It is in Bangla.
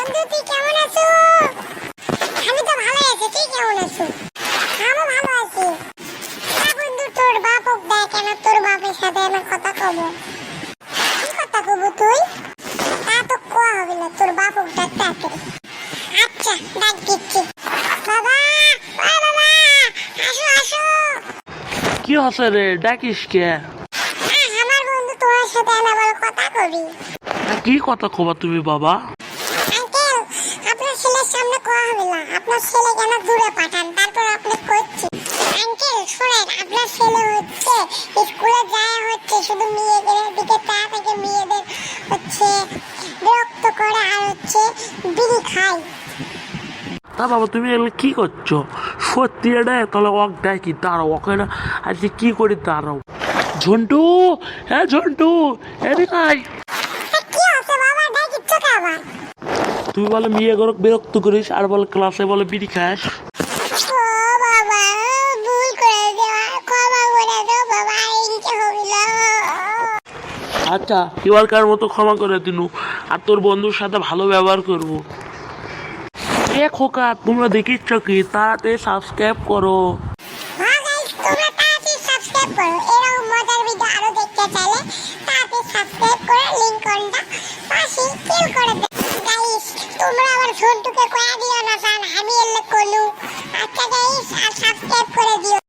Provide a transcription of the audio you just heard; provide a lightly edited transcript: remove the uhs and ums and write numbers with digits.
বন্ধু তুই কেমন আছো? আমি তো ভালো আছি, তুই কেমন আছো? আমিও ভালো আছি। বন্ধু তোর বাপক দেখ, কেন তোর বাপের সাথে আমি কথা কব। কি কথা কব তুই? তা তো কোয়া হবে না, তোর বাপক ডাকতে আছে। আচ্ছা ডাক দিচ্ছি। বাবা, ও বাবা, আসো আসো। কি হচ্ছে রে, ডাকিস কে? আমার বন্ধু তোমার সাথে আমি আবার কথা কবি। কি কথা কবা তুমি বাবা? আঙ্কেল, আপনার ছেলের সামনে কোয়া হবে না, আপনার ছেলে কেন দূরে পাঠান, তারপর আপনি করছি। আঙ্কেল শুনেন, আপনার ছেলে হচ্ছে স্কুলে যায় হচ্ছে শুধু মেয়েদের দিকে তাকিয়ে থেকে মেয়েদের হচ্ছে বিরক্ত করে আর হচ্ছে বিড়ি খায়। তা বাবা তুমি এগুলো কি করছো? সত্যি এটা তাহলে ওক ডাকি, দাঁড়াও ওকে না আজকে কি করি দাঁড়াও। ঝন্টু, হ্যাঁ ঝন্টু, এদিকে আয়। কি আছে বাবা, ডাকিচ্ছ কে আবার? তুই বলে মেয়ে গরক বিরক্ত করিস আর বলে ক্লাসে বলে বিড়ি খাস। ও বাবা, ভুল করে দেওয়া, ক্ষমা করে দাও বাবা, ইনকে হইল। আচ্ছা এবারকার মতো ক্ষমা করে দিনু, আর তোর বন্ধুর সাথে ভালো ব্যবহার করবো। এ খোকা তোমরা দেখিচ্ছ কি, তাড়াতাড়ি সাবস্ক্রাইব করো। হ্যাঁ গাইস, তোমরা তাড়াতাড়ি সাবস্ক্রাইব করো। এরকম মজার ভিডিও আরো দেখতে চাইলে তাড়াতাড়ি সাবস্ক্রাইব করে লিংক কোনটা পাশে ক্লিক করে দাও। গাইস তোমরা আবার ঝন্টুকে কয়া দিও না জান, আমি এলে কলু। আচ্ছা গাইস, আর সাবস্ক্রাইব করে দিও।